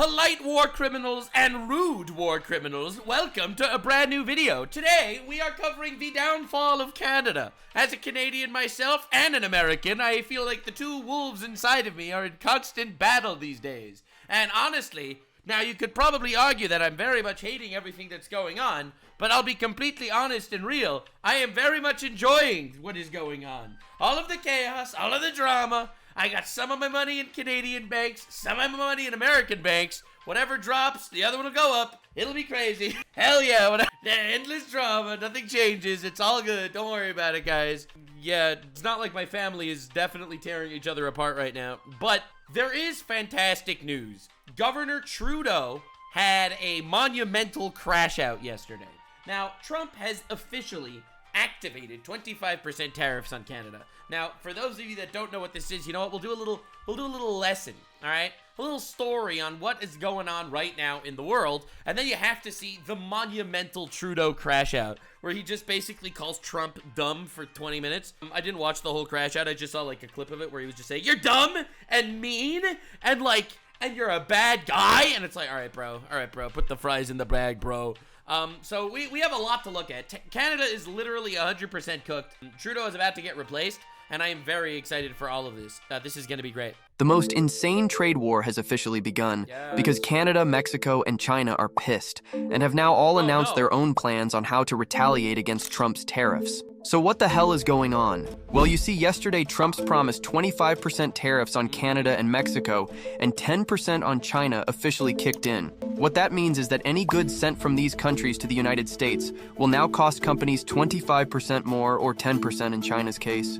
polite war criminals and rude war criminals, welcome to a brand new video. Today, we are covering the downfall of Canada. As a Canadian myself and an American, I feel like the two wolves inside of me are in constant battle these days. And honestly, now you could probably argue that I'm very much hating everything that's going on, but I'll be completely honest and real. I am very much enjoying what is going on. All of the chaos, all of the drama. I got some of my money in Canadian banks, some of my money in American banks. Whatever drops, the other one will go up. It'll be crazy. Hell yeah, endless drama, nothing changes. It's all good. Don't worry about it, guys. Yeah, it's not like my family is definitely tearing each other apart right now. But there is fantastic news. Governor Trudeau had a monumental crash out yesterday. Now, Trump has officially activated 25% tariffs on Canada. Now, for those of you that don't know what this is, you know what? We'll do a little lesson, all right? A little story on what is going on right now in the world, and then you have to see the monumental Trudeau crash out, where he just basically calls Trump dumb for 20 minutes. I didn't watch the whole crash out. I just saw like a clip of it where he was just saying, "You're dumb and mean and and you're a bad guy," and it's like, all right, bro, put the fries in the bag, bro. So we have a lot to look at. Canada is literally 100% cooked. Trudeau is about to get replaced, and I am very excited for all of this. This is going to be great. The most insane trade war has officially begun because Canada, Mexico, and China are pissed and have now all announced their own plans on how to retaliate against Trump's tariffs. So what the hell is going on? Well, you see, yesterday Trump's promised 25% tariffs on Canada and Mexico and 10% on China officially kicked in. What that means is that any goods sent from these countries to the United States will now cost companies 25% more, or 10% in China's case.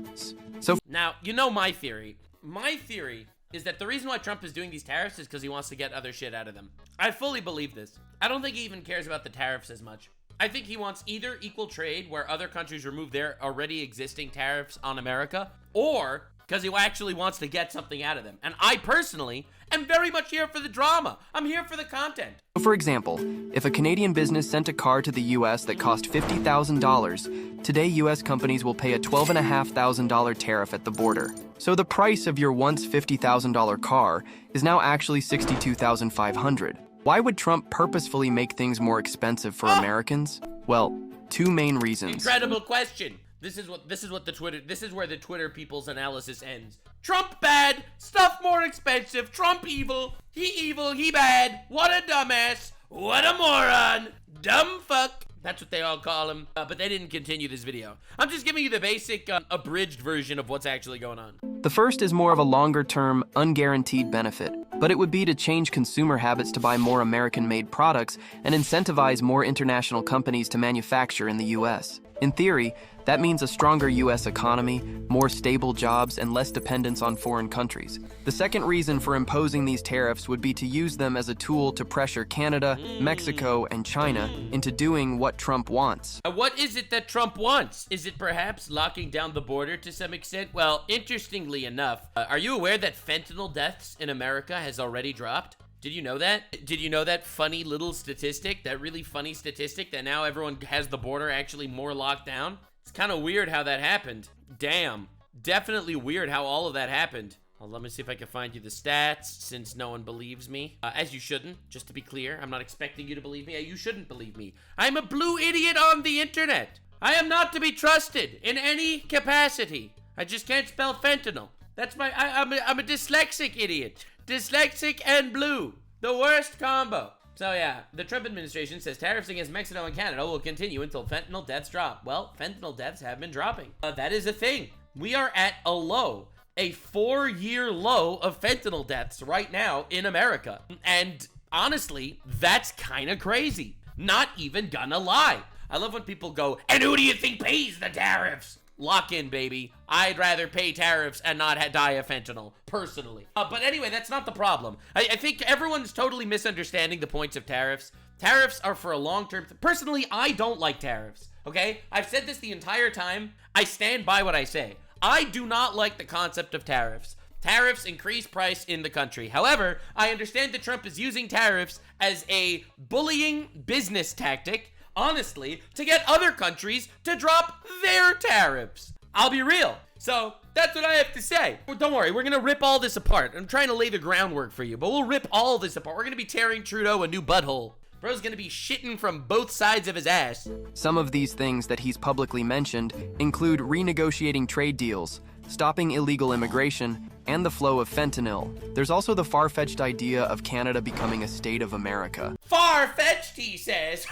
So now, you know my theory. My theory is that the reason why Trump is doing these tariffs is because he wants to get other shit out of them. I fully believe this. I don't think he even cares about the tariffs as much. I think he wants either equal trade, where other countries remove their already existing tariffs on America, or because he actually wants to get something out of them. And I personally am very much here for the drama. I'm here for the content. For example, if a Canadian business sent a car to the US that cost $50,000, today US companies will pay a $12,500 tariff at the border. So the price of your once $50,000 car is now actually $62,500. Why would Trump purposefully make things more expensive for Americans? Well, two main reasons. Incredible question. This is where the Twitter people's analysis ends. Trump bad, stuff more expensive. Trump evil, he bad. What a dumbass. What a moron. Dumb fuck. That's what they all call him. But they didn't continue this video. I'm just giving you the basic abridged version of what's actually going on. The first is more of a longer-term, unguaranteed benefit, but it would be to change consumer habits to buy more American-made products and incentivize more international companies to manufacture in the US. In theory, that means a stronger US economy, more stable jobs, and less dependence on foreign countries. The second reason for imposing these tariffs would be to use them as a tool to pressure Canada, Mexico, and China into doing what Trump wants. What is it that Trump wants? Is it perhaps locking down the border to some extent? Well, interestingly enough, are you aware that fentanyl deaths in America has already dropped? Did you know that? Did you know that funny little statistic, that really funny statistic that now everyone has the border actually more locked down? It's kind of weird how that happened. Damn. Definitely weird how all of that happened. Well, let me see if I can find you the stats, since no one believes me. As you shouldn't, just to be clear. I'm not expecting you to believe me. You shouldn't believe me. I'm a blue idiot on the internet. I am not to be trusted in any capacity. I just can't spell fentanyl. That's I'm a dyslexic idiot. Dyslexic and blue. The worst combo. So yeah, the Trump administration says tariffs against Mexico and Canada will continue until fentanyl deaths drop. Well, fentanyl deaths have been dropping. That is a thing. We are at a low, a 4-year low of fentanyl deaths right now in America. And honestly, that's kind of crazy. Not even gonna lie. I love when people go, and who do you think pays the tariffs? Lock in, baby. I'd rather pay tariffs and not die of fentanyl, personally. But anyway, that's not the problem. I think everyone's totally misunderstanding the points of tariffs. Tariffs are for a long-term... Personally, I don't like tariffs, okay? I've said this the entire time. I stand by what I say. I do not like the concept of tariffs. Tariffs increase price in the country. However, I understand that Trump is using tariffs as a bullying business tactic, honestly, to get other countries to drop their tariffs. I'll be real. So that's what I have to say. Well, don't worry, we're gonna rip all this apart. I'm trying to lay the groundwork for you, but we'll rip all this apart. We're gonna be tearing Trudeau a new butthole. Bro's gonna be shitting from both sides of his ass. Some of these things that he's publicly mentioned include renegotiating trade deals, stopping illegal immigration, and the flow of fentanyl. There's also the far-fetched idea of Canada becoming a state of America. Far-fetched, he says.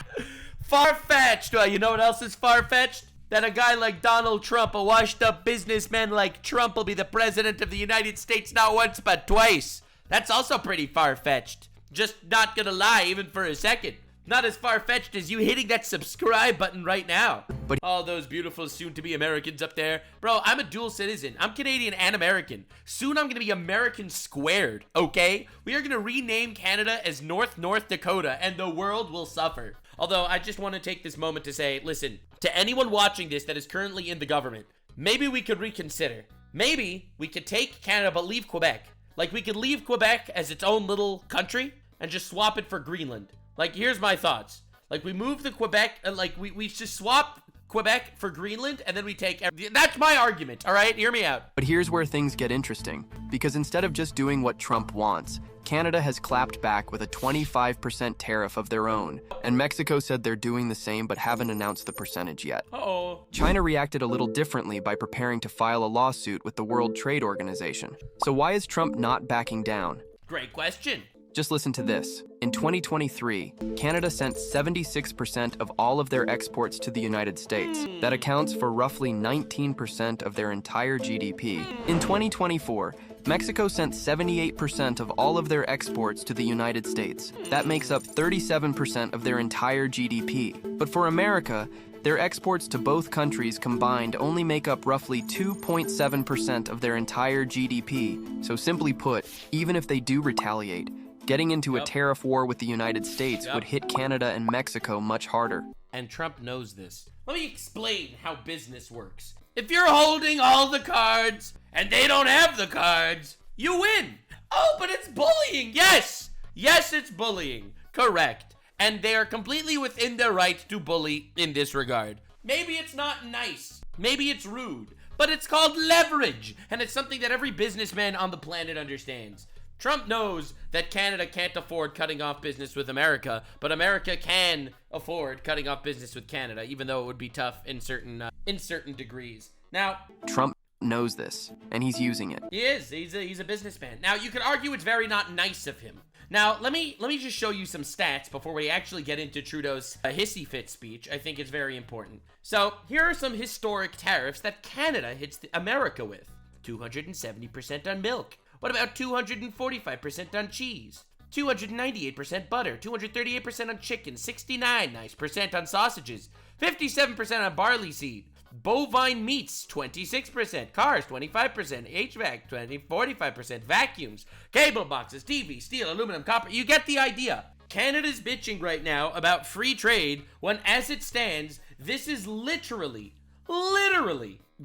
Far-fetched. Well, you know what else is far-fetched? That a guy like Donald Trump, a washed-up businessman like Trump, will be the president of the United States not once but twice. That's also pretty far-fetched. Just not gonna lie, even for a second. Not as far-fetched as you hitting that subscribe button right now. But all those beautiful soon-to-be Americans up there. Bro, I'm a dual citizen. I'm Canadian and American. Soon I'm gonna be American squared, okay? We are gonna rename Canada as North Dakota, and the world will suffer. Although, I just want to take this moment to say, listen, to anyone watching this that is currently in the government, maybe we could reconsider. Maybe we could take Canada but leave Quebec. Like, we could leave Quebec as its own little country and just swap it for Greenland. Like, here's my thoughts. Like, we move the Quebec, we just swap Quebec for Greenland, and then we take that's my argument, all right? Hear me out. But here's where things get interesting, because instead of just doing what Trump wants, Canada has clapped back with a 25% tariff of their own, and Mexico said they're doing the same but haven't announced the percentage yet. Uh-oh. China reacted a little differently by preparing to file a lawsuit with the World Trade Organization. So why is Trump not backing down? Great question. Just listen to this. In 2023, Canada sent 76% of all of their exports to the United States. That accounts for roughly 19% of their entire GDP. In 2024, Mexico sent 78% of all of their exports to the United States. That makes up 37% of their entire GDP. But for America, their exports to both countries combined only make up roughly 2.7% of their entire GDP. So simply put, even if they do retaliate, getting into a tariff war with the United States would hit Canada and Mexico much harder. And Trump knows this. Let me explain how business works. If you're holding all the cards and they don't have the cards, you win. Oh, but it's bullying. Yes, it's bullying. Correct. And they are completely within their right to bully in this regard. Maybe it's not nice. Maybe it's rude. But it's called leverage. And it's something that every businessman on the planet understands. Trump knows that Canada can't afford cutting off business with America, but America can afford cutting off business with Canada, even though it would be tough in certain degrees. Now, Trump knows this, and he's using it. He is. He's a businessman. Now, you could argue it's very not nice of him. Now, let me just show you some stats before we actually get into Trudeau's hissy fit speech. I think it's very important. So, here are some historic tariffs that Canada hits America with. 270% on milk. What about 245% on cheese? 298% butter, 238% on chicken, 69% on sausages, 57% on barley seed, bovine meats, 26%, cars, 25%, HVAC, 45%, vacuums, cable boxes, TV, steel, aluminum, copper. You get the idea. Canada's bitching right now about free trade when, as it stands, this is literally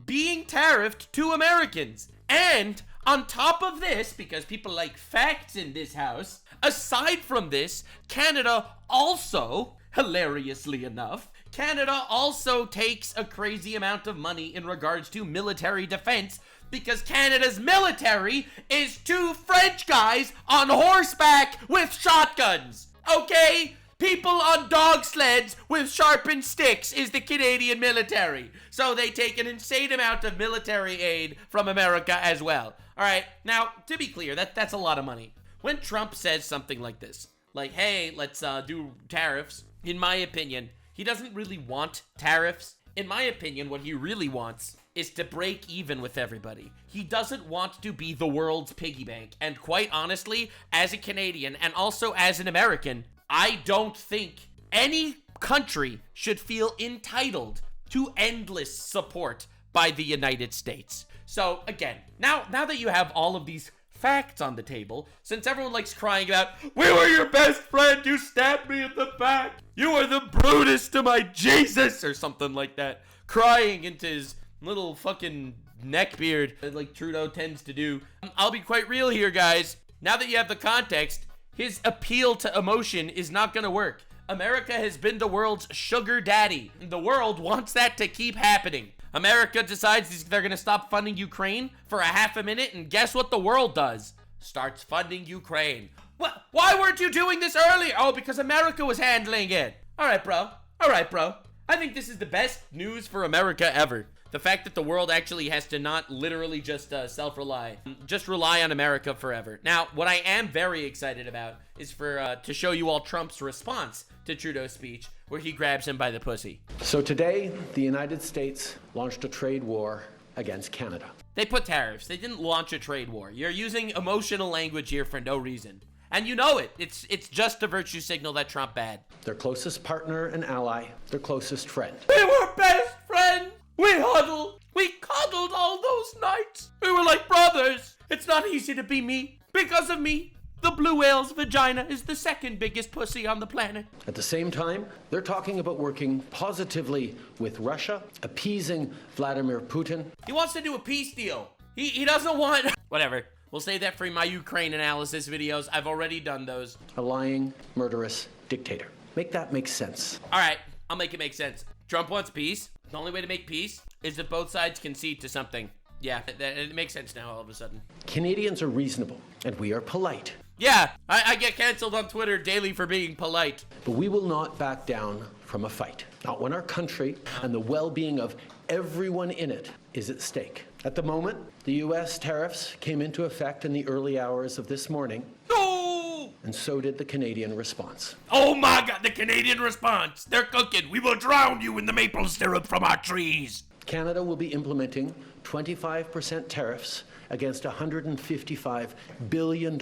being tariffed to Americans. And on top of this, because people like facts in this house, aside from this, Canada also, hilariously enough, Canada also takes a crazy amount of money in regards to military defense because Canada's military is two French guys on horseback with shotguns. Okay? People on dog sleds with sharpened sticks is the Canadian military. So they take an insane amount of military aid from America as well. All right, now, to be clear, that's a lot of money. When Trump says something like this, like, hey, let's do tariffs, in my opinion, he doesn't really want tariffs. In my opinion, what he really wants is to break even with everybody. He doesn't want to be the world's piggy bank. And quite honestly, as a Canadian and also as an American, I don't think any country should feel entitled to endless support by the United States. So again, now that you have all of these facts on the table, since everyone likes crying about, we were your best friend, you stabbed me in the back, you are the Brutus to my Jesus, or something like that, crying into his little fucking neckbeard like Trudeau tends to do. I'll be quite real here, guys. Now that you have the context, his appeal to emotion is not gonna work. America has been the world's sugar daddy, and the world wants that to keep happening. America decides they're gonna stop funding Ukraine for a half a minute, and guess what the world does? Starts funding Ukraine. What? Why weren't you doing this earlier? Oh, because America was handling it. All right, bro. All right, bro. I think this is the best news for America ever. The fact that the world actually has to not literally just self-rely, just rely on America forever. Now, what I am very excited about is for to show you all Trump's response to Trudeau's speech, where he grabs him by the pussy. So today, the United States launched a trade war against Canada. They put tariffs. They didn't launch a trade war. You're using emotional language here for no reason. And you know it. It's just a virtue signal that Trump bad. Their closest partner and ally, their closest friend. We were best friends. We huddled. We cuddled all those nights. We were like brothers. It's not easy to be me. Because of me, the blue whale's vagina is the second biggest pussy on the planet. At the same time, they're talking about working positively with Russia, appeasing Vladimir Putin. He wants to do a peace deal. He doesn't want... Whatever. We'll save that for my Ukraine analysis videos. I've already done those. A lying, murderous dictator. Make that make sense. All right, I'll make it make sense. Trump wants peace. The only way to make peace is that both sides concede to something. Yeah, it makes sense now all of a sudden. Canadians are reasonable, and we are polite. Yeah, I get canceled on Twitter daily for being polite. But we will not back down from a fight. Not when our country and the well-being of everyone in it is at stake. At the moment, the U.S. tariffs came into effect in the early hours of this morning. No! And so did the Canadian response. Oh my God, the Canadian response. They're cooking. We will drown you in the maple syrup from our trees. Canada will be implementing 25% tariffs against $155 billion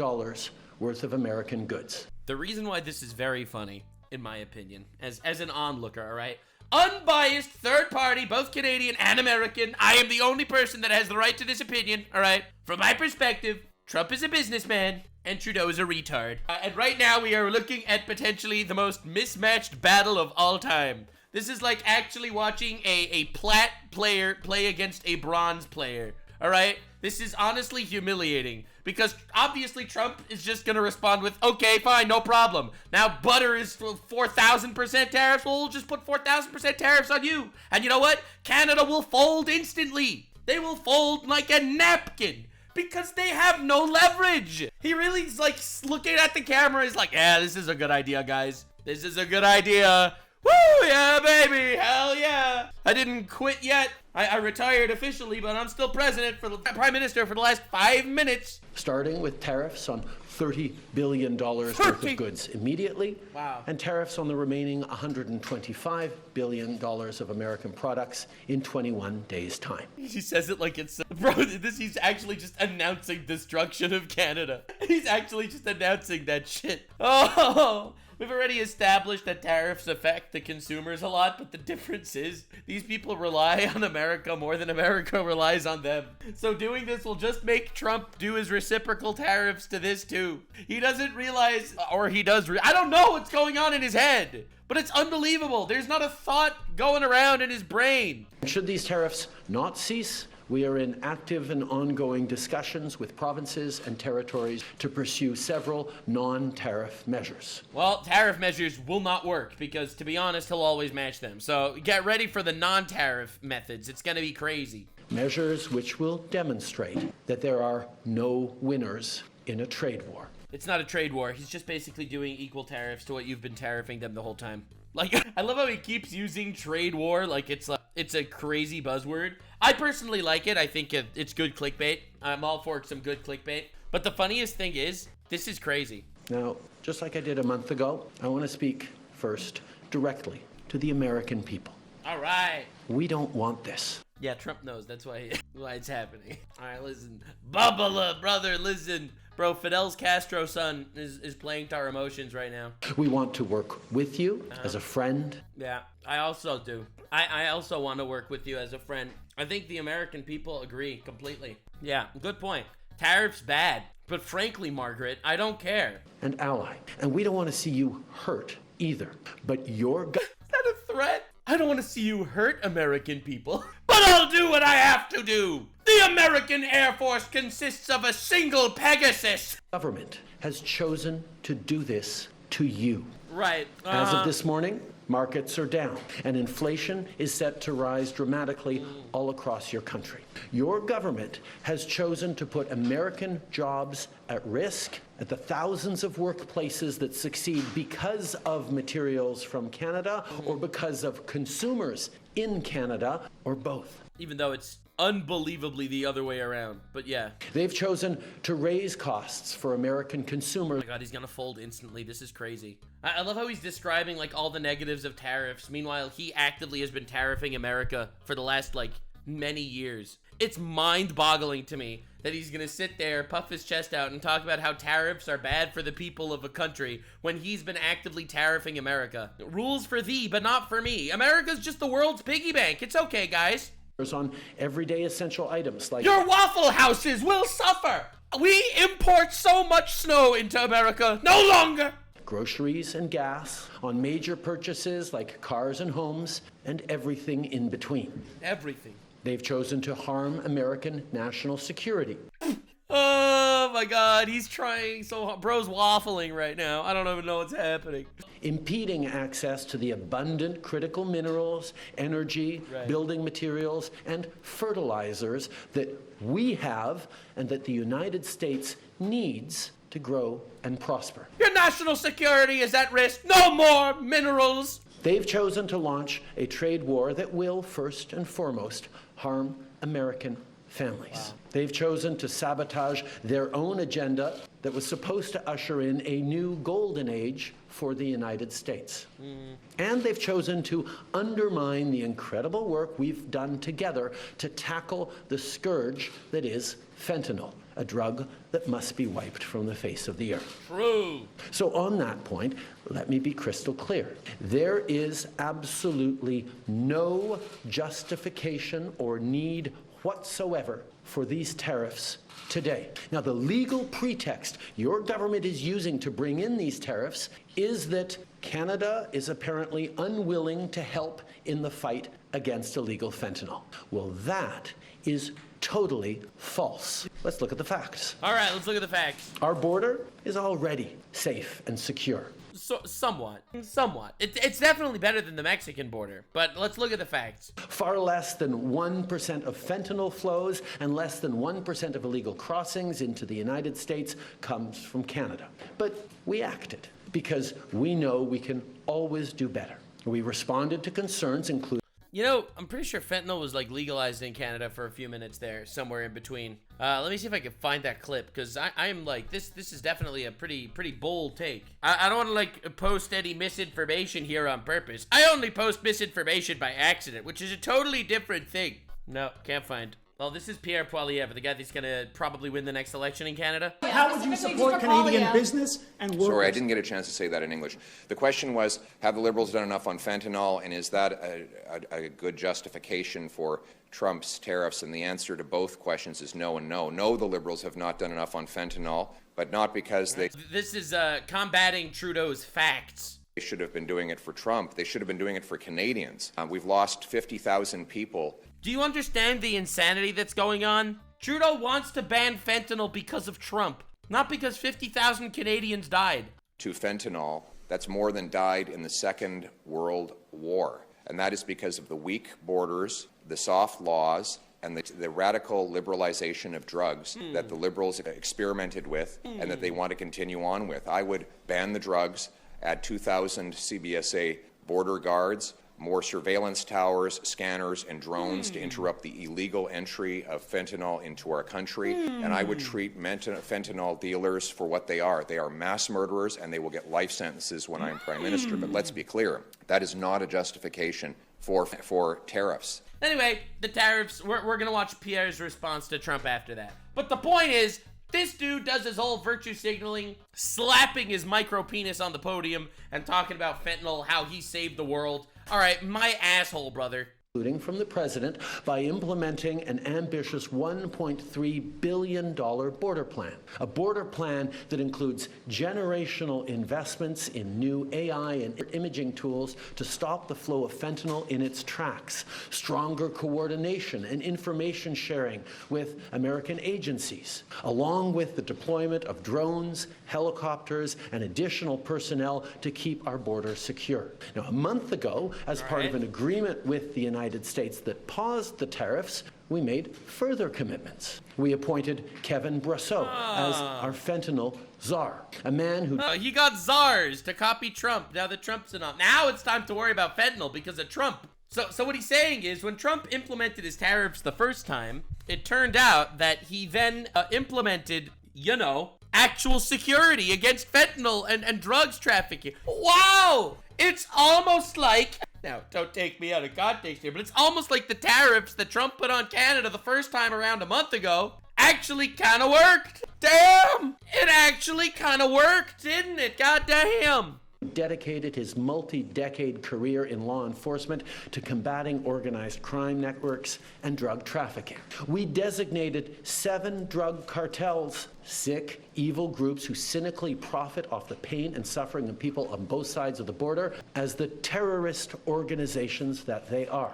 worth of American goods. The reason why this is very funny, in my opinion, as an onlooker, all right? Unbiased, third party, both Canadian and American. I am the only person that has the right to this opinion, all right? From my perspective, Trump is a businessman and Trudeau is a retard. And right now we are looking at potentially the most mismatched battle of all time. This is like actually watching a plat player play against a bronze player, all right? This is honestly humiliating because obviously Trump is just going to respond with, okay, fine, no problem. Now butter is 4,000% tariffs. Well, we'll just put 4,000% tariffs on you. And you know what? Canada will fold instantly. They will fold like a napkin because they have no leverage. He really is like looking at the camera. He's like, yeah, this is a good idea, guys. This is a good idea. Woo, yeah, baby, hell yeah. I didn't quit yet. I retired officially, but I'm still president for the prime minister for the last 5 minutes. Starting with tariffs on $30 billion worth of goods immediately. Wow. And tariffs on the remaining $125 billion of American products in 21 days' time. He says it like it's... Bro, he's actually just announcing destruction of Canada. He's actually just announcing that shit. Oh... We've already established that tariffs affect the consumers a lot, but the difference is these people rely on America more than America relies on them. So doing this will just make Trump do his reciprocal tariffs to this too. He doesn't realize, or he does, I don't know what's going on in his head, but it's unbelievable. There's not a thought going around in his brain. Should these tariffs not cease, we are in active and ongoing discussions with provinces and territories to pursue several non-tariff measures. Well, tariff measures will not work because, to be honest, he'll always match them. So get ready for the non-tariff methods. It's going to be crazy. Measures which will demonstrate that there are no winners in a trade war. It's not a trade war. He's just basically doing equal tariffs to what you've been tariffing them the whole time. Like, I love how he keeps using trade war like it's a crazy buzzword. I personally like it. I think it's good clickbait. I'm all for some good clickbait. But the funniest thing is, this is crazy. Now, just like I did a month ago, I want to speak first directly to the American people. All right. We don't want this. Yeah, Trump knows. That's why it's happening. All right, listen. Bubba, brother, listen. Bro, Fidel's Castro son is playing to our emotions right now. We want to work with you as a friend. Yeah, I also do. I also want to work with you as a friend. I think the American people agree completely. Yeah, good point. Tariffs bad. But frankly, Margaret, I don't care. An ally. And we don't want to see you hurt either. But your... Is that a threat? I don't want to see you hurt, American people. But I'll do what I have to do. The American Air Force consists of a single Pegasus. Government has chosen to do this to you. Right. As of this morning, markets are down, and inflation is set to rise dramatically all across your country. Your government has chosen to put American jobs at risk, at the thousands of workplaces that succeed because of materials from Canada or because of consumers in Canada, or both. Even though it's unbelievably the other way around, but yeah. They've chosen to raise costs for American consumers. Oh my god, he's gonna fold instantly. This is crazy. I love how he's describing like all the negatives of tariffs. Meanwhile, he actively has been tariffing America for the last like many years. It's mind-boggling to me that he's gonna sit there, puff his chest out, and talk about how tariffs are bad for the people of a country when he's been actively tariffing America. Rules for thee, but not for me. America's just the world's piggy bank. It's okay, guys. On everyday essential items like your Waffle Houses will suffer. We import so much snow into America. No longer. Groceries and gas, on major purchases like cars and homes, and everything in between. Everything. They've chosen to harm American national security. Oh my god, he's trying so hard. Bro's waffling right now. I don't even know what's happening. Impeding access to the abundant critical minerals, energy, building materials, and fertilizers that we have and that the United States needs to grow and prosper. Your national security is at risk. No more minerals. They've chosen to launch a trade war that will, first and foremost, harm American families. Wow. They've chosen to sabotage their own agenda that was supposed to usher in a new golden age for the United States. And they've chosen to undermine the incredible work we've done together to tackle the scourge that is fentanyl, a drug that must be wiped from the face of the earth. True. So on that point, let me be crystal clear. There is absolutely no justification or need whatsoever for these tariffs today. Now, the legal pretext your government is using to bring in these tariffs is that Canada is apparently unwilling to help in the fight against illegal fentanyl. Well, that is totally false. Let's look at the facts. All right, let's look at the facts. Our border is already safe and secure. So, somewhat. It's definitely better than the Mexican border, but let's look at the facts. Far less than 1% of fentanyl flows and less than 1% of illegal crossings into the United States comes from Canada. But we acted because we know we can always do better. We responded to concerns including You know, I'm pretty sure fentanyl was like legalized in Canada for a few minutes there, somewhere in between. Let me see if I can find that clip, because I'm like, this is definitely a pretty bold take. I don't want to like post any misinformation here on purpose. I only post misinformation by accident, which is a totally different thing. No, can't find. Well, this is Pierre Poilievre, the guy that's gonna probably win the next election in Canada. How would you support Canadian business and workers? Sorry, I didn't get a chance to say that in English. The question was, have the Liberals done enough on fentanyl, and is that a good justification for Trump's tariffs? And the answer to both questions is no and no. No, the Liberals have not done enough on fentanyl, but not because they... This is combating Trudeau's facts. They should have been doing it for Trump. They should have been doing it for Canadians. We've lost 50,000 people. Do you understand the insanity that's going on? Trudeau wants to ban fentanyl because of Trump, not because 50,000 Canadians died. To fentanyl, that's more than died in the Second World War. And that is because of the weak borders, the soft laws, and the radical liberalization of drugs that the Liberals experimented with and that they want to continue on with. I would ban the drugs, add 2,000 CBSA border guards, more surveillance towers, scanners, and drones to interrupt the illegal entry of fentanyl into our country. And I would treat fentanyl dealers for what they are. They are mass murderers, and they will get life sentences when I'm Prime Minister. But let's be clear, that is not a justification for tariffs. Anyway, the tariffs, we're going to watch Pierre's response to Trump after that. But the point is, this dude does his whole virtue signaling, slapping his micro penis on the podium and talking about fentanyl, how he saved the world. All right, my asshole, brother. including from the president, by implementing an ambitious $1.3 billion border plan. A border plan that includes generational investments in new AI and imaging tools to stop the flow of fentanyl in its tracks, stronger coordination and information sharing with American agencies, along with the deployment of drones, helicopters, and additional personnel to keep our border secure. Now, a month ago, as part of an agreement with the United States that paused the tariffs, we made further commitments. We appointed Kevin Brasseau as our fentanyl czar, a man who... he got czars to copy Trump now that Trump's in office. Now it's time to worry about fentanyl because of Trump. So what he's saying is when Trump implemented his tariffs the first time, it turned out that he then implemented, you know, actual security against fentanyl and drugs trafficking. Wow! It's almost like... Now, don't take me out of context here, but it's almost like the tariffs that Trump put on Canada the first time around a month ago actually kind of worked. Damn! It actually kind of worked, didn't it? God damn! Dedicated his multi-decade career in law enforcement to combating organized crime networks and drug trafficking. We designated 7 drug cartels, sick, evil groups who cynically profit off the pain and suffering of people on both sides of the border, as the terrorist organizations that they are.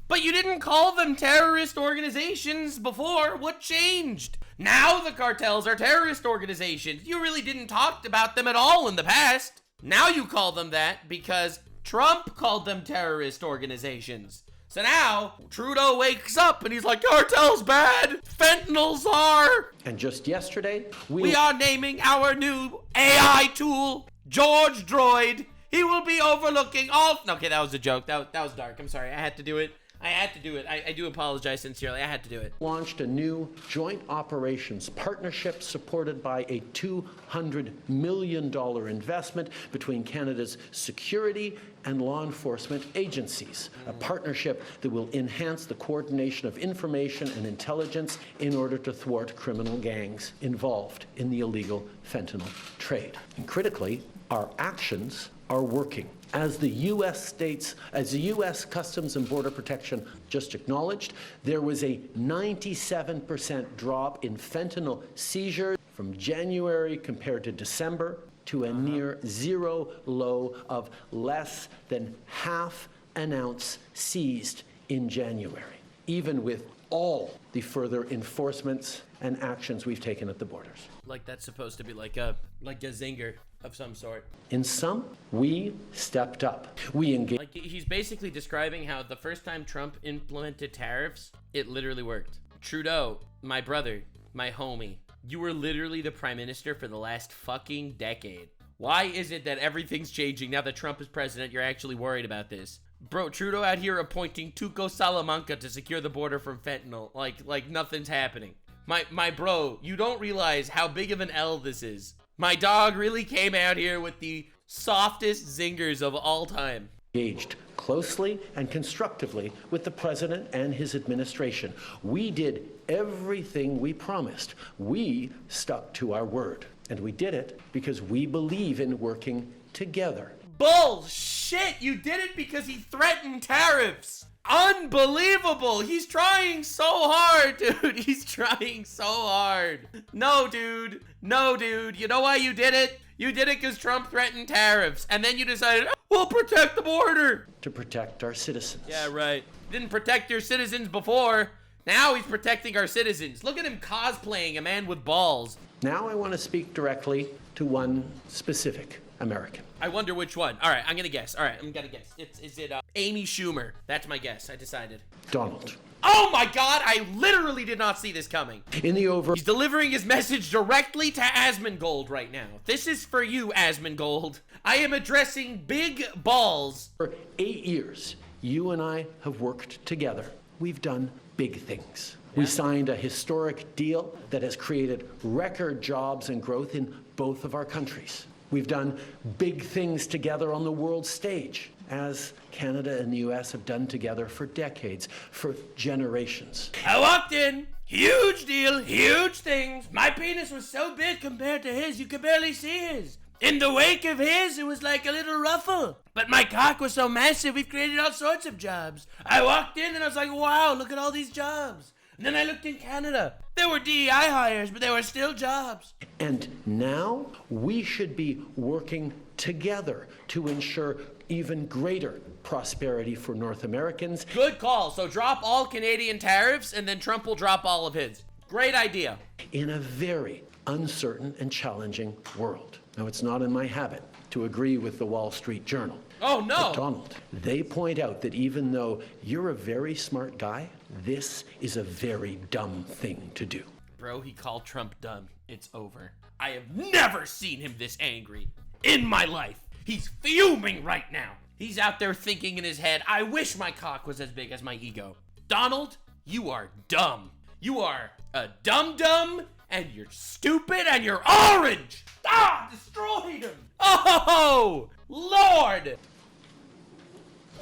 But you didn't call them terrorist organizations before. What changed? Now the cartels are terrorist organizations. You really didn't talk about them at all in the past. Now you call them that because Trump called them terrorist organizations. So now Trudeau wakes up and he's like, cartel's bad, fentanyl's are. And just yesterday, we are naming our new AI tool, George Droid. He will be overlooking all... Okay, that was a joke. That was dark. I'm sorry. I had to do it. I do apologize sincerely. I had to do it. Launched a new joint operations partnership supported by a $200 million investment between Canada's security and law enforcement agencies. A partnership that will enhance the coordination of information and intelligence in order to thwart criminal gangs involved in the illegal fentanyl trade. And critically, our actions are working. As the U.S. Customs and Border Protection just acknowledged, there was a 97% drop in fentanyl seizures from January compared to December, to a near zero low of less than half an ounce seized in January, even with all the further enforcements and actions we've taken at the borders. Like that's supposed to be like a zinger of some sort. In sum, we stepped up. We engaged. Like he's basically describing how the first time Trump implemented tariffs, it literally worked. Trudeau, my brother, my homie, you were literally the prime minister for the last fucking decade. Why is it that everything's changing now that Trump is president? You're actually worried about this. Bro, Trudeau out here appointing Tuco Salamanca to secure the border from fentanyl. Like nothing's happening. My bro, you don't realize how big of an L this is. My dog really came out here with the softest zingers of all time. Engaged closely and constructively with the president and his administration. We did everything we promised. We stuck to our word. And we did it because we believe in working together. Bullshit! You did it because he threatened tariffs. Unbelievable! He's trying so hard, dude. He's trying so hard. No, dude. No, dude. You know why you did it? You did it because Trump threatened tariffs. And then you decided, we'll protect the border. To protect our citizens. Yeah, right. Didn't protect your citizens before. Now he's protecting our citizens. Look at him cosplaying a man with balls. Now I want to speak directly to one specific American. I wonder which one. All right, I'm gonna guess. All right, I'm gonna guess. Is it Amy Schumer? That's my guess. I decided. Donald. Oh my God! I literally did not see this coming. He's delivering his message directly to Asmongold right now. This is for you, Asmongold. I am addressing big balls. For 8 years, you and I have worked together. We've done big things. Yeah. We signed a historic deal that has created record jobs and growth in both of our countries. We've done big things together on the world stage, as Canada and the U.S. have done together for decades, for generations. I walked in, huge deal, huge things. My penis was so big compared to his, you could barely see his. In the wake of his, it was like a little ruffle. But my cock was so massive, we've created all sorts of jobs. I walked in and I was like, wow, look at all these jobs. And then I looked in Canada. There were DEI hires, but there were still jobs. And now we should be working together to ensure even greater prosperity for North Americans. Good call. So drop all Canadian tariffs and then Trump will drop all of his. Great idea. In a very uncertain and challenging world. Now, it's not in my habit to agree with the Wall Street Journal. Oh, no. But Donald, they point out that even though you're a very smart guy, this is a very dumb thing to do. Bro, he called Trump dumb. It's over. I have never seen him this angry in my life. He's fuming right now. He's out there thinking in his head, I wish my cock was as big as my ego. Donald, you are dumb. You are a dum-dum, and you're stupid, and you're orange. Ah, destroyed him. Oh, Lord.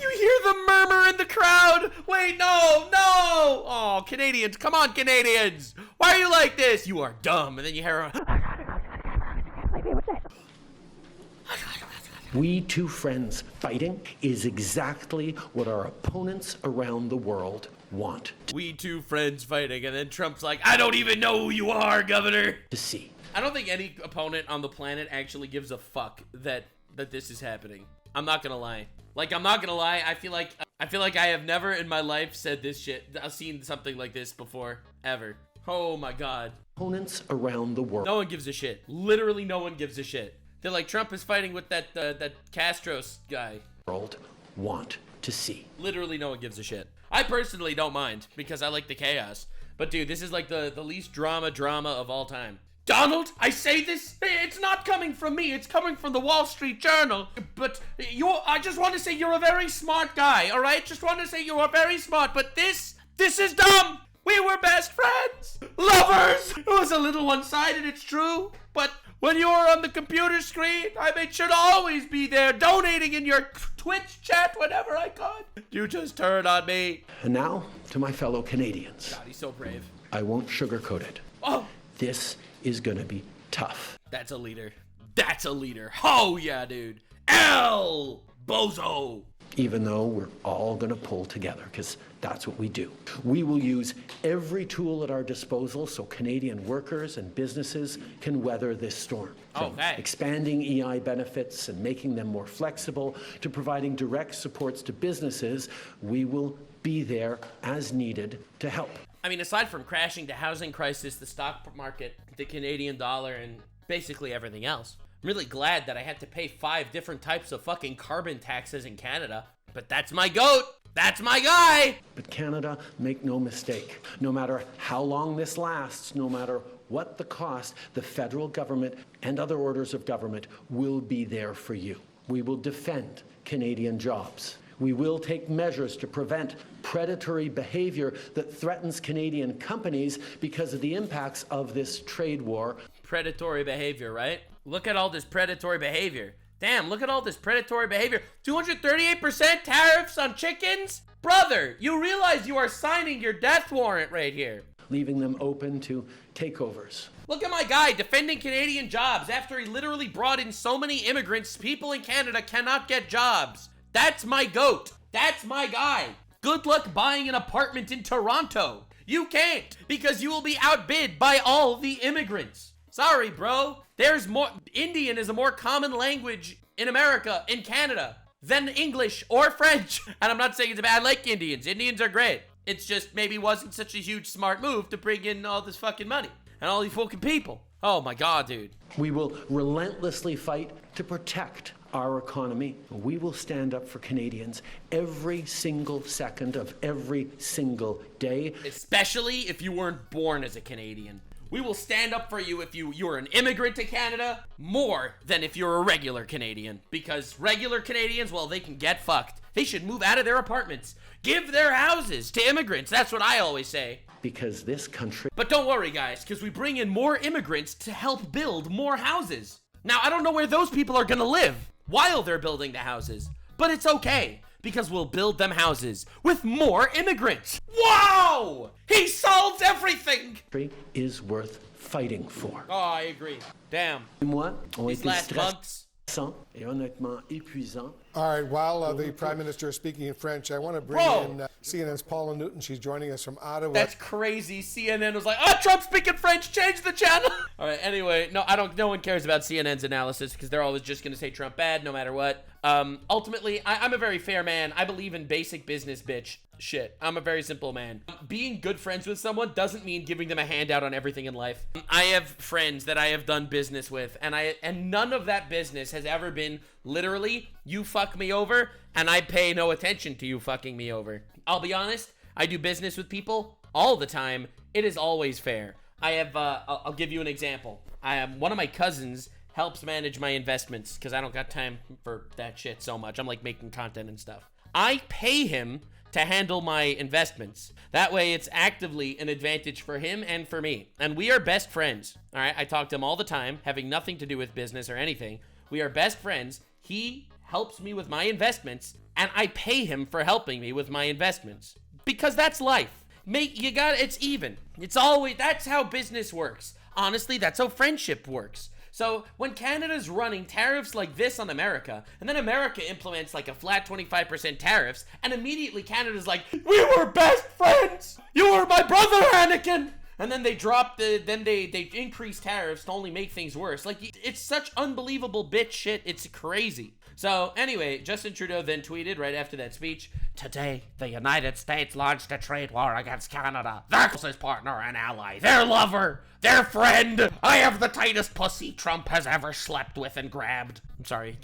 You hear the murmur in the crowd? Wait, no. Oh, Canadians, come on, Canadians. Why are you like this? You are dumb. And then you hear We two friends fighting is exactly what our opponents around the world want we two friends fighting, and then Trump's like, I don't even know who you are, Governor. to see. I don't think any opponent on the planet actually gives a fuck that this is happening. I'm not gonna lie. I'm not gonna lie. I feel like I have never in my life said this shit. I've seen something like this before, ever. Oh my God. Opponents around the world. No one gives a shit. Literally no one gives a shit. They're like, Trump is fighting with that Castro's guy. World want to see. Literally no one gives a shit. I personally don't mind because I like the chaos. But dude, this is like the least drama of all time. Donald, I say this, it's not coming from me, it's coming from the Wall Street Journal. But I just want to say you're a very smart guy, all right? Just want to say you are very smart, but this is dumb. We were best friends, lovers. It was a little one-sided, it's true. But when you were on the computer screen, I made sure to always be there, donating in your Twitch chat whenever I could. You just turned on me. And now, to my fellow Canadians. God, he's so brave. I won't sugarcoat it. Oh. This is gonna be tough. That's a leader. That's a leader. Oh, yeah, dude. El Bozo. Even though we're all gonna pull together, because that's what we do. We will use every tool at our disposal so Canadian workers and businesses can weather this storm. From expanding EI benefits and making them more flexible to providing direct supports to businesses, we will be there as needed to help. I mean, aside from crashing the housing crisis, the stock market, the Canadian dollar, and basically everything else, I'm really glad that I had to pay 5 different types of fucking carbon taxes in Canada. But that's my goat. That's my guy. But Canada, make no mistake, no matter how long this lasts, no matter what the cost, the federal government and other orders of government will be there for you. We will defend Canadian jobs. We will take measures to prevent predatory behavior that threatens Canadian companies because of the impacts of this trade war. Predatory behavior, right? Look at all this predatory behavior. Damn, look at all this predatory behavior. 238% tariffs on chickens? Brother, you realize you are signing your death warrant right here. Leaving them open to takeovers. Look at my guy defending Canadian jobs after he literally brought in so many immigrants. People in Canada cannot get jobs. That's my goat. That's my guy. Good luck buying an apartment in Toronto. You can't, because you will be outbid by all the immigrants. Sorry, bro. There's more. Indian is a more common language in America, in Canada, than English or French. And I'm not saying it's bad. I like Indians. Indians are great. It's just maybe wasn't such a huge smart move to bring in all this fucking money and all these fucking people. Oh my God, dude. We will relentlessly fight to protect our economy. We will stand up for Canadians every single second of every single day. Especially if you weren't born as a Canadian. We will stand up for you if you're an immigrant to Canada more than if you're a regular Canadian. Because regular Canadians, well, they can get fucked. They should move out of their apartments. Give their houses to immigrants. That's what I always say. Because this country... But don't worry, guys, because we bring in more immigrants to help build more houses. Now, I don't know where those people are gonna live while they're building the houses. But it's okay, because we'll build them houses with more immigrants. Wow! He solves everything! Is worth fighting for. Oh, I agree. Damn. Mois ont These été last months. stressants et honnêtement épuisants. All right, while the Prime Minister is speaking in French, I want to bring in CNN's Paula Newton. She's joining us from Ottawa. That's crazy. CNN was like, Trump's speaking French, change the channel. All right, anyway, no one cares about CNN's analysis because they're always just going to say Trump bad no matter what. Ultimately, I'm a very fair man. I believe in basic business, bitch. Shit, I'm a very simple man. Being good friends with someone doesn't mean giving them a handout on everything in life. I have friends that I have done business with, and none of that business has ever been literally, you fuck me over, and I pay no attention to you fucking me over. I'll be honest, I do business with people all the time. It is always fair. I have, I'll give you an example. One of my cousins helps manage my investments because I don't got time for that shit so much. I'm like making content and stuff. I pay him to handle my investments. That way it's actively an advantage for him and for me. And we are best friends. All right, I talk to him all the time, having nothing to do with business or anything. We are best friends. He helps me with my investments, and I pay him for helping me with my investments. Because that's life. It's even. It's always, that's how business works. Honestly, that's how friendship works. So when Canada's running tariffs like this on America, and then America implements like a flat 25% tariffs, and immediately Canada's like, we were best friends! You were my brother, Anakin! And then they they increase tariffs to only make things worse. Like, it's such unbelievable bitch shit, it's crazy. So anyway, Justin Trudeau then tweeted right after that speech, today, the United States launched a trade war against Canada. Their closest partner and ally, their lover, their friend. I have the tightest pussy Trump has ever slept with and grabbed. I'm sorry,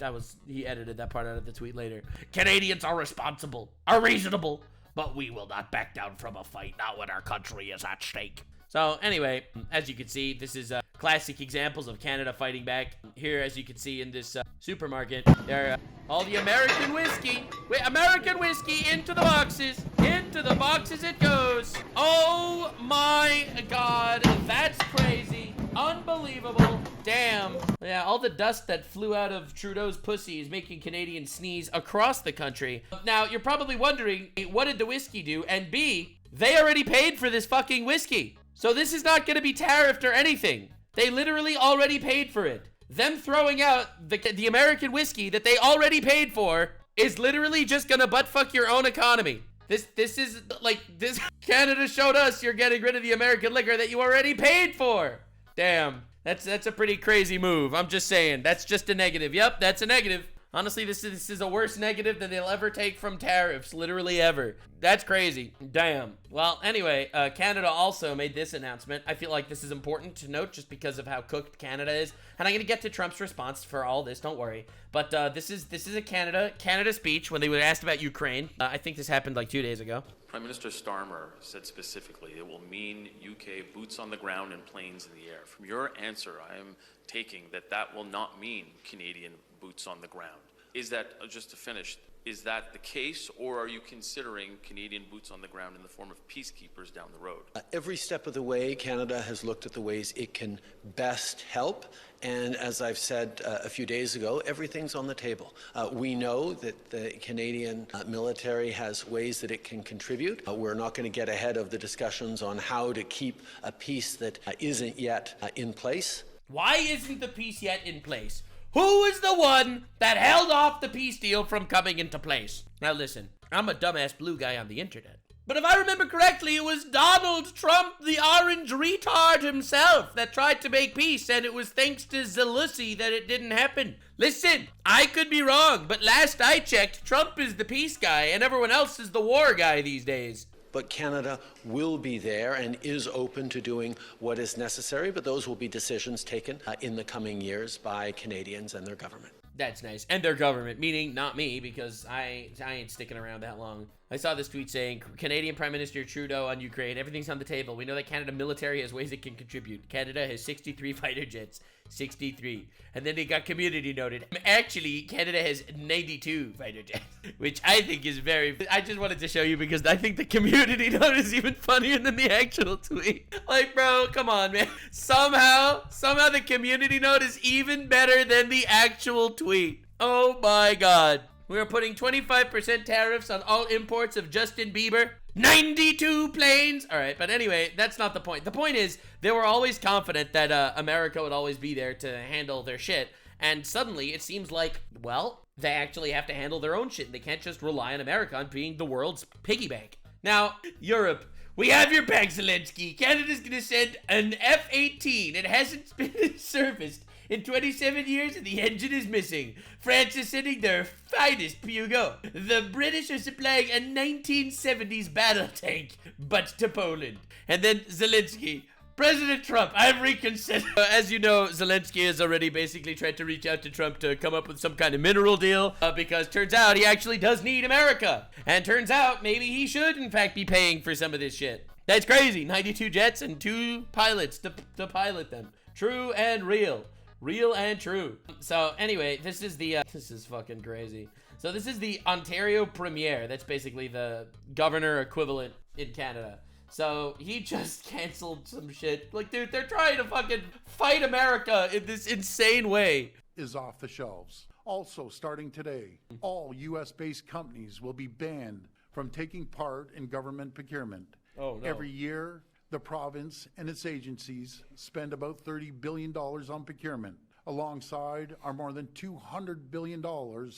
he edited that part out of the tweet later. Canadians are responsible, are reasonable, but we will not back down from a fight, not when our country is at stake. So anyway, as you can see, this is classic examples of Canada fighting back. Here, as you can see in this supermarket, there are all the American whiskey. American whiskey into the boxes. Into the boxes it goes. Oh my God, that's crazy. Unbelievable. Damn. Yeah, all the dust that flew out of Trudeau's pussy is making Canadians sneeze across the country. Now, you're probably wondering, what did the whiskey do? And B, they already paid for this fucking whiskey. So this is not going to be tariffed or anything. They literally already paid for it. Them throwing out the American whiskey that they already paid for is literally just going to buttfuck your own economy. This is like, this Canada showed us you're getting rid of the American liquor that you already paid for. Damn. That's a pretty crazy move. I'm just saying. That's just a negative. Yep, that's a negative. Honestly, this is a worse negative than they'll ever take from tariffs, literally ever. That's crazy. Damn. Well, anyway, Canada also made this announcement. I feel like this is important to note just because of how cooked Canada is. And I'm going to get to Trump's response for all this, don't worry. But this is a Canada speech when they were asked about Ukraine. I think this happened like 2 days ago. Prime Minister Starmer said specifically it will mean UK boots on the ground and planes in the air. From your answer, I am taking that will not mean Canadian boots on the ground. Is that, just to finish, is that the case, or are you considering Canadian boots on the ground in the form of peacekeepers down the road? Every step of the way, Canada has looked at the ways it can best help. And as I've said a few days ago, everything's on the table. We know that the Canadian military has ways that it can contribute. We're not going to get ahead of the discussions on how to keep a peace that isn't yet in place. Why isn't the peace yet in place? Who is the one that held off the peace deal from coming into place? Now listen, I'm a dumbass blue guy on the internet. But if I remember correctly, it was Donald Trump, the orange retard himself, that tried to make peace, and it was thanks to Zelenskyy that it didn't happen. Listen, I could be wrong, but last I checked, Trump is the peace guy, and everyone else is the war guy these days. But Canada will be there and is open to doing what is necessary, but those will be decisions taken in the coming years by Canadians and their government. That's nice. And their government, meaning not me, because I ain't sticking around that long. I saw this tweet saying, Canadian Prime Minister Trudeau on Ukraine, everything's on the table. We know that Canada military has ways it can contribute. Canada has 63 fighter jets. 63. And then they got community noted. Actually, Canada has 92 fighter jets, which I think is very... I just wanted to show you because I think the community note is even funnier than the actual tweet. Like, bro, come on, man. Somehow the community note is even better than the actual tweet. Oh my God. We are putting 25% tariffs on all imports of Justin Bieber. 92 planes. All right, but anyway, that's not the point. The point is, they were always confident that America would always be there to handle their shit. And suddenly, it seems like, well, they actually have to handle their own shit. They can't just rely on America on being the world's piggy bank. Now, Europe, we have your back, Zelenskyy. Canada's gonna send an F-18. It hasn't been serviced in 27 years and the engine is missing. France is sending their finest Pugo. The British are supplying a 1970s battle tank, but to Poland. And then Zelenskyy. President Trump, I've reconsidered. As you know, Zelenskyy has already basically tried to reach out to Trump to come up with some kind of mineral deal because turns out he actually does need America. And turns out maybe he should, in fact, be paying for some of this shit. That's crazy. 92 jets and 2 pilots to pilot them. True and real. Real and true. So anyway, this is the, this is fucking crazy. So this is the Ontario Premier. That's basically the governor equivalent in Canada. So he just canceled some shit. Like, dude, they're trying to fucking fight America in this insane way. Is off the shelves. Also, starting today, all U.S.-based companies will be banned from taking part in government procurement. Oh, no. Every year, the province and its agencies spend about $30 billion on procurement, alongside our more than $200 billion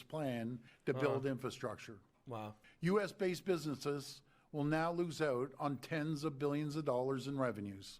plan to build infrastructure. Wow. U.S.-based businesses will now lose out on tens of billions of dollars in revenues.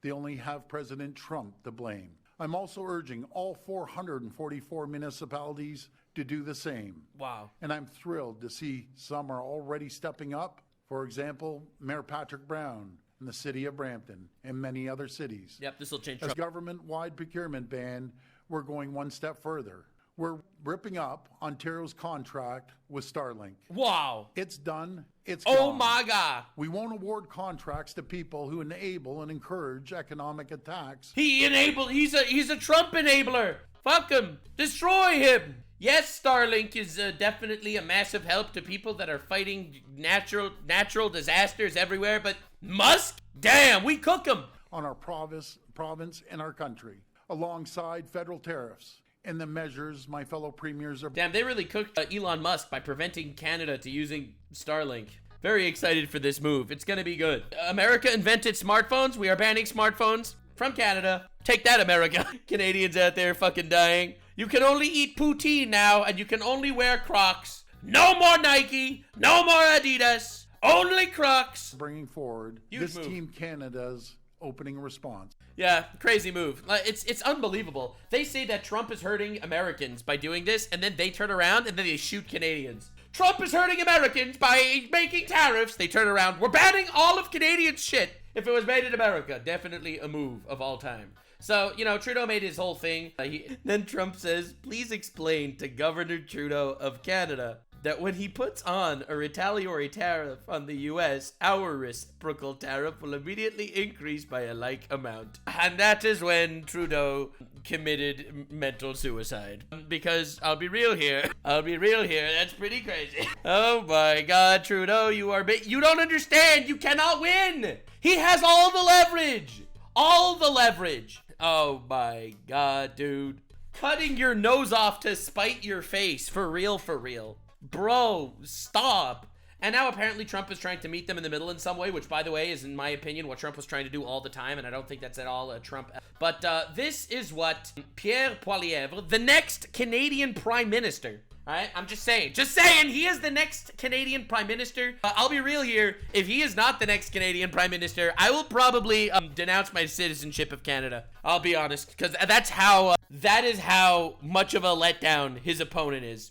They only have President Trump to blame. I'm also urging all 444 municipalities to do the same. Wow. And I'm thrilled to see some are already stepping up. For example, Mayor Patrick Brown in the city of Brampton and many other cities. Yep, this will change As Trump. government-wide procurement ban, we're going one step further. We're ripping up Ontario's contract with Starlink. Wow. It's done. It's Oh gone. my God. We won't award contracts to people who enable and encourage economic attacks. He's a Trump enabler. Fuck him. Destroy him. Yes, Starlink is definitely a massive help to people that are fighting natural disasters everywhere, but Musk? Damn, we cook him. On our province and our country, alongside federal tariffs and the measures my fellow premiers are... Damn, they really cooked Elon Musk by preventing Canada to using Starlink. Very excited for this move. It's gonna be good. America invented smartphones. We are banning smartphones from Canada. Take that, America. Canadians out there fucking dying. You can only eat poutine now, and you can only wear Crocs. No more Nike. No more Adidas. Only Crocs. Bringing forward Huge this move. Team Canada's opening response. Yeah, crazy move. It's unbelievable. They say that Trump is hurting Americans by doing this, and then they turn around and then they shoot Canadians. Trump is hurting Americans by making tariffs. They turn around. We're banning all of Canadian shit if it was made in America. Definitely a move of all time. So, you know, Trudeau made his whole thing. Then Trump says, please explain to Governor Trudeau of Canada that when he puts on a retaliatory tariff on the U.S., our reciprocal tariff will immediately increase by a like amount. And that is when Trudeau committed mental suicide. Because I'll be real here. That's pretty crazy. Oh my God, Trudeau, you don't understand. You cannot win. He has all the leverage. All the leverage. Oh my God, dude. Cutting your nose off to spite your face. For real, for real. Bro, stop. And now apparently Trump is trying to meet them in the middle in some way, which, by the way, is, in my opinion, what Trump was trying to do all the time, and I don't think that's at all a Trump. But this is what Pierre Poilievre, the next Canadian Prime Minister, all right? I'm just saying, he is the next Canadian Prime Minister. I'll be real here. If he is not the next Canadian Prime Minister, I will probably denounce my citizenship of Canada. I'll be honest, because that is how much of a letdown his opponent is.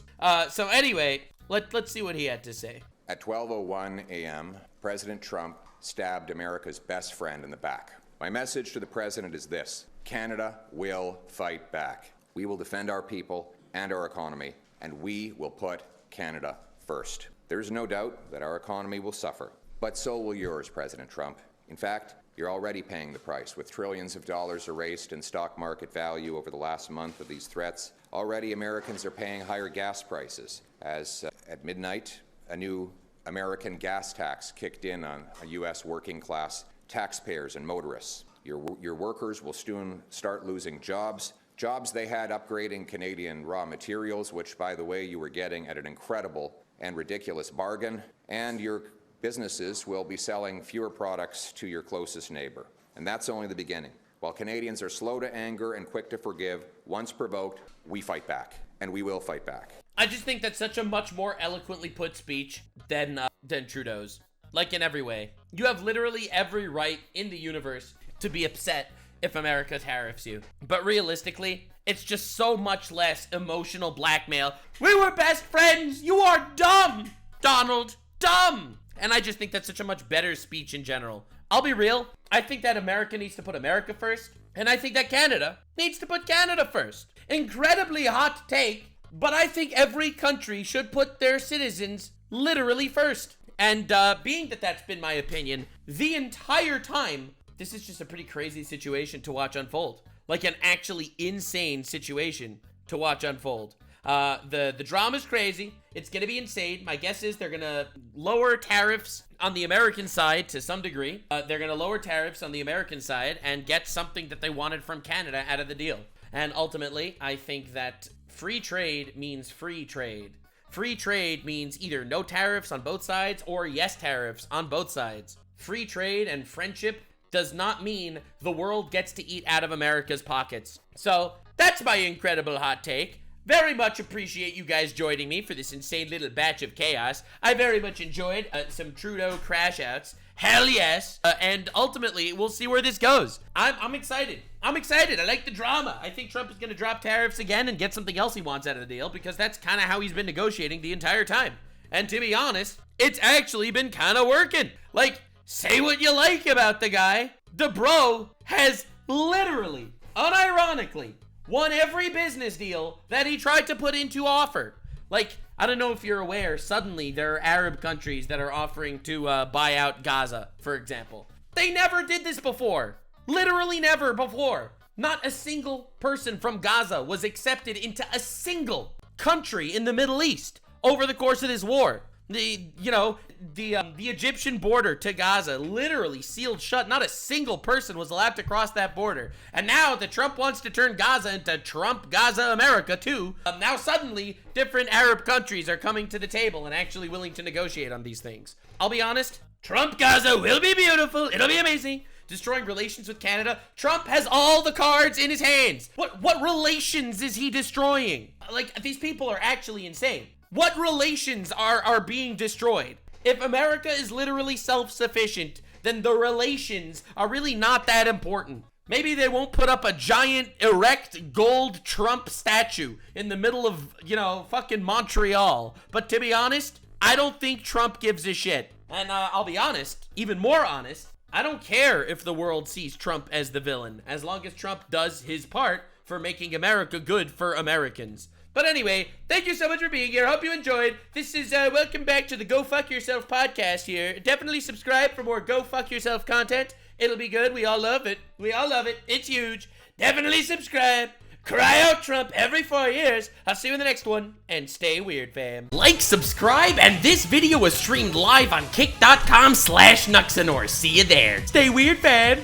So anyway, let's see what he had to say. At 12:01 a.m., President Trump stabbed America's best friend in the back. My message to the president is this: Canada will fight back. We will defend our people and our economy, and we will put Canada first. There's no doubt that our economy will suffer, but so will yours, President Trump. In fact, you're already paying the price, with trillions of dollars erased in stock market value over the last month of these threats. Already, Americans are paying higher gas prices, as at midnight, a new American gas tax kicked in on U.S. working class taxpayers and motorists. Your workers will soon start losing jobs they had upgrading Canadian raw materials, which, by the way, you were getting at an incredible and ridiculous bargain, and your businesses will be selling fewer products to your closest neighbor. And that's only the beginning. While Canadians are slow to anger and quick to forgive, once provoked, we fight back. And we will fight back. I just think that's such a much more eloquently put speech than Trudeau's. Like, in every way. You have literally every right in the universe to be upset if America tariffs you. But realistically, it's just so much less emotional blackmail. We were best friends! You are dumb! Donald, dumb! And I just think that's such a much better speech in general. I'll be real, I think that America needs to put America first, and I think that Canada needs to put Canada first. Incredibly hot take, but I think every country should put their citizens literally first. And being that that's been my opinion the entire time, this is just a pretty crazy situation to watch unfold. Like an actually insane situation to watch unfold. The drama's crazy. It's gonna be insane. My guess is they're gonna lower tariffs on the American side to some degree. They're gonna lower tariffs on the American side and get something that they wanted from Canada out of the deal. And ultimately, I think that free trade means free trade. Free trade means either no tariffs on both sides or yes tariffs on both sides. Free trade and friendship does not mean the world gets to eat out of America's pockets. So that's my incredible hot take. Very much appreciate you guys joining me for this insane little batch of chaos. I very much enjoyed some Trudeau crash outs. Hell yes. And ultimately, we'll see where this goes. I'm excited. I'm excited. I like the drama. I think Trump is going to drop tariffs again and get something else he wants out of the deal, because that's kind of how he's been negotiating the entire time. And to be honest, it's actually been kind of working. Like, say what you like about the guy, the bro has literally, unironically, won every business deal that he tried to put into offer. Like, I don't know if you're aware, suddenly there are Arab countries that are offering to buy out Gaza, for example. They never did this before. Literally never before. Not a single person from Gaza was accepted into a single country in the Middle East over the course of this war. The Egyptian border to Gaza literally sealed shut. Not a single person was allowed to cross that border. And now that Trump wants to turn Gaza into Trump Gaza America too, now suddenly different Arab countries are coming to the table and actually willing to negotiate on these things. I'll be honest, Trump Gaza will be beautiful. It'll be amazing. Destroying relations with Canada. Trump has all the cards in his hands. What relations is he destroying? Like, these people are actually insane. What relations are being destroyed? If America is literally self-sufficient, then the relations are really not that important. Maybe they won't put up a giant, erect, gold Trump statue in the middle of, fucking Montreal. But to be honest, I don't think Trump gives a shit. And I'll be honest, even more honest, I don't care if the world sees Trump as the villain, as long as Trump does his part for making America good for Americans. But anyway, thank you so much for being here. Hope you enjoyed. This is welcome back to the Go Fuck Yourself podcast here. Definitely subscribe for more Go Fuck Yourself content. It'll be good. We all love it. We all love it. It's huge. Definitely subscribe. Cry out Trump every 4 years. I'll see you in the next one. And stay weird, fam. Like, subscribe, and this video was streamed live on kick.com/Nuxanor. See you there. Stay weird, fam.